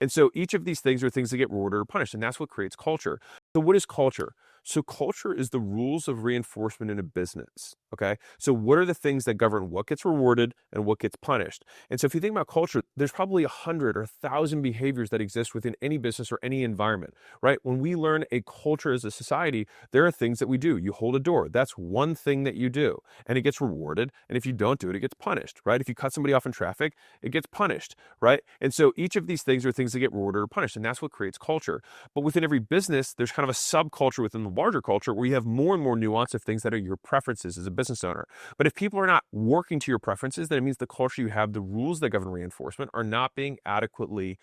And so each of these things are things that get rewarded or punished, and that's what creates culture. So what is culture? So culture is the rules of reinforcement in a business. Okay. So what are the things that govern what gets rewarded and what gets punished? And so if you think about culture, there's probably 100 or 1,000 behaviors that exist within any business or any environment, right? When we learn a culture as a society, there are things that we do. You hold a door. That's one thing that you do, and it gets rewarded. And if you don't do it, it gets punished, right? If you cut somebody off in traffic, it gets punished, right? And so each of these things are things that get rewarded or punished, and that's what creates culture. But within every business, there's kind of a subculture within the larger culture where you have more and more nuance of things that are your preferences as a business owner. But if people are not working to your preferences, then it means the culture you have, the rules that govern reinforcement, are not being adequately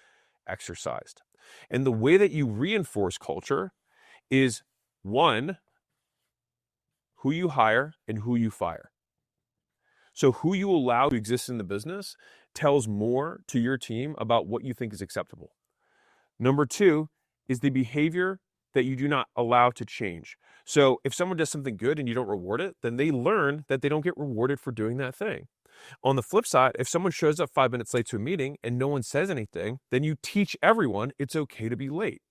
exercised. And the way that you reinforce culture is, one, who you hire and who you fire. So who you allow to exist in the business tells more to your team about what you think is acceptable. Number two is the behavior that you do not allow to change. So if someone does something good and you don't reward it, then they learn that they don't get rewarded for doing that thing. On the flip side, if someone shows up 5 minutes late to a meeting and no one says anything, then you teach everyone it's okay to be late.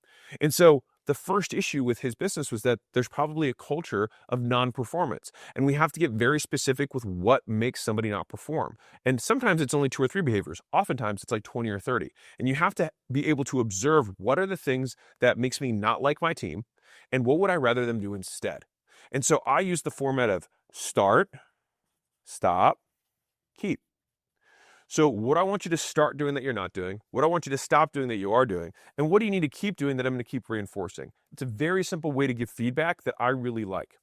And so the first issue with his business was that there's probably a culture of non-performance, and we have to get very specific with what makes somebody not perform. And sometimes it's only 2 or 3 behaviors. Oftentimes it's like 20 or 30. And you have to be able to observe what are the things that makes me not like my team and what would I rather them do instead. And so I use the format of start, stop, keep. So what I want you to start doing that you're not doing, what I want you to stop doing that you are doing, and what do you need to keep doing that I'm going to keep reinforcing? It's a very simple way to give feedback that I really like.